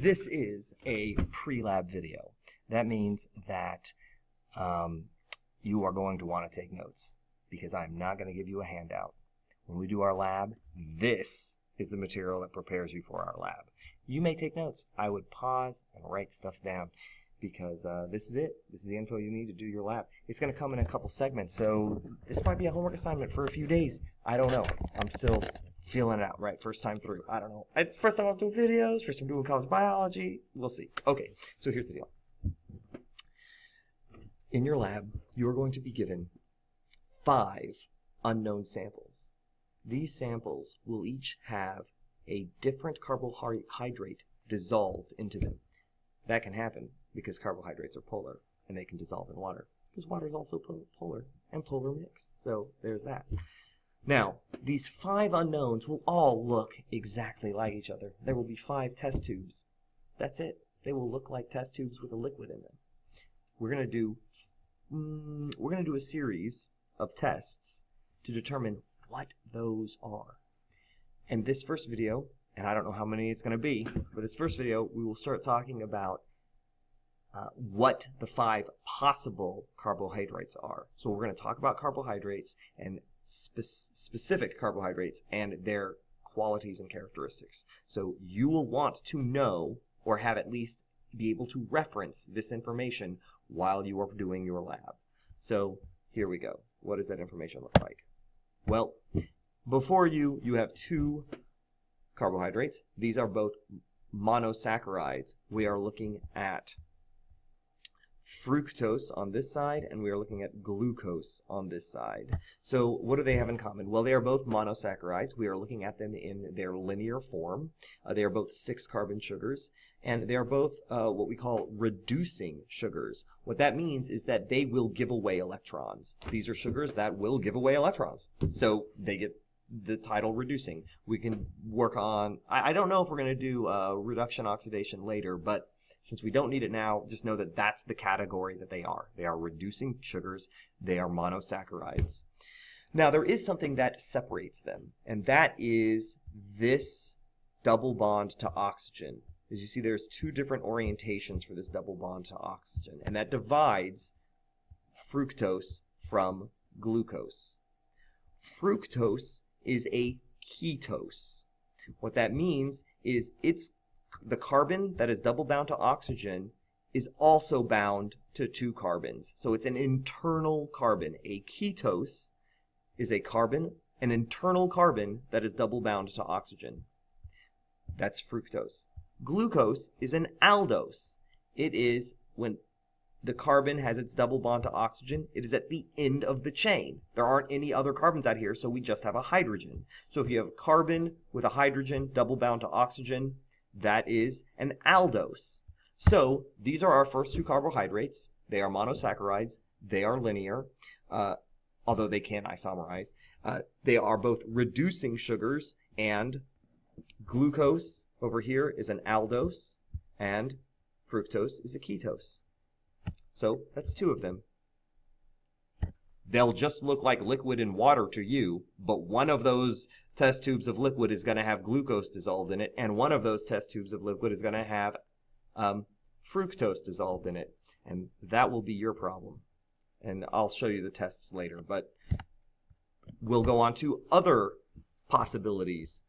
This is a pre-lab video. That means that you are going to want to take notes because I'm not going to give you a handout. When we do our lab, this is the material that prepares you for our lab. You may take notes. I would pause and write stuff down because this is it. This is the info you need to do your lab. It's going to come in a couple segments, so this might be a homework assignment for a few days. I don't know. I'm still feeling it out, right? First time through. I don't know. It's the first time I'm doing videos, first time doing college biology. We'll see. Okay, so here's the deal. In your lab, you're going to be given 5 unknown samples. These samples will each have a different carbohydrate dissolved into them. That can happen because carbohydrates are polar and they can dissolve in water. Because water is also polar and polar mix. So there's that. Now, these 5 unknowns will all look exactly like each other. There will be 5 test tubes. That's it. They will look like test tubes with a liquid in them. We're going to do a series of tests to determine what those are. And this first video, and I don't know how many it's going to be, but this first video we will start talking about what the 5 possible carbohydrates are. So we're going to talk about carbohydrates and specific carbohydrates and their qualities and characteristics. So you will want to know or have at least be able to reference this information while you are doing your lab. So here we go. What does that information look like? Well, before you have 2 carbohydrates. These are both monosaccharides. We are looking at fructose on this side, and we are looking at glucose on this side. So what do they have in common? Well, they are both monosaccharides. We are looking at them in their linear form. They are both 6-carbon sugars, and they are both what we call reducing sugars. What that means is that they will give away electrons. These are sugars that will give away electrons. So they get the title reducing. We can work on, I don't know if we're going to do reduction oxidation later, but since we don't need it now, just know that that's the category that they are. They are reducing sugars. They are monosaccharides. Now, there is something that separates them, and that is this double bond to oxygen. As you see, there's 2 different orientations for this double bond to oxygen, and that divides fructose from glucose. Fructose is a ketose. What that means is the carbon that is double bound to oxygen is also bound to 2 carbons. So it's an internal carbon. A ketose is a carbon, an internal carbon that is double bound to oxygen. That's fructose. Glucose is an aldose. It is when the carbon has its double bond to oxygen, it is at the end of the chain. There aren't any other carbons out here, so we just have a hydrogen. So if you have a carbon with a hydrogen double bound to oxygen, that is an aldose. So these are our first 2 carbohydrates. They are monosaccharides. They are linear, although they can isomerize. They are both reducing sugars, and glucose over here is an aldose, and fructose is a ketose. So that's 2 of them. They'll just look like liquid and water to you, but one of those test tubes of liquid is going to have glucose dissolved in it, and one of those test tubes of liquid is going to have fructose dissolved in it, and that will be your problem. And I'll show you the tests later, but we'll go on to other possibilities.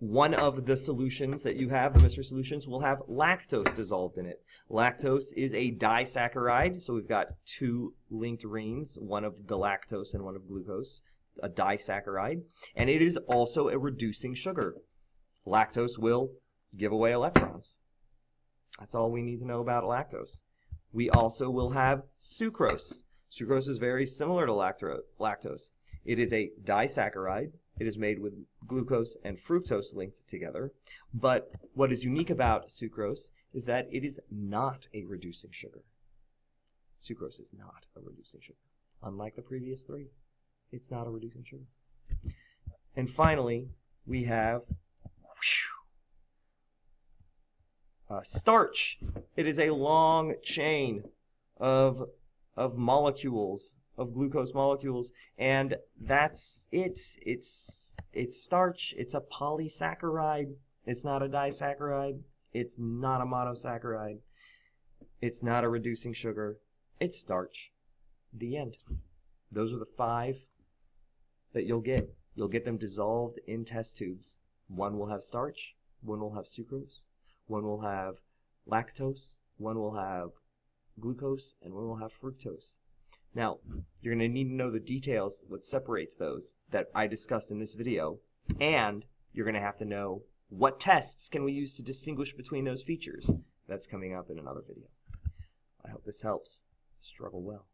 One of the solutions that you have, the mystery solutions, will have lactose dissolved in it. Lactose is a disaccharide, so we've got 2 linked rings, one of the lactose and one of glucose, a disaccharide, and it is also a reducing sugar. Lactose will give away electrons. That's all we need to know about lactose. We also will have sucrose. Sucrose is very similar to lactose. It is a disaccharide. It is made with glucose and fructose linked together. But what is unique about sucrose is that it is not a reducing sugar. Sucrose is not a reducing sugar. Unlike the previous 3, it's not a reducing sugar. And finally, we have starch. It is a long chain of molecules, of glucose molecules, and that's it. It's starch. It's a polysaccharide. It's not a disaccharide. It's not a monosaccharide. It's not a reducing sugar. It's starch. The end. Those are the 5 that you'll get. You'll get them dissolved in test tubes. One will have starch, one will have sucrose, one will have lactose, one will have glucose, and one will have fructose. Now, you're going to need to know the details, what separates those that I discussed in this video, and you're going to have to know what tests can we use to distinguish between those features. That's coming up in another video. I hope this helps. Struggle well.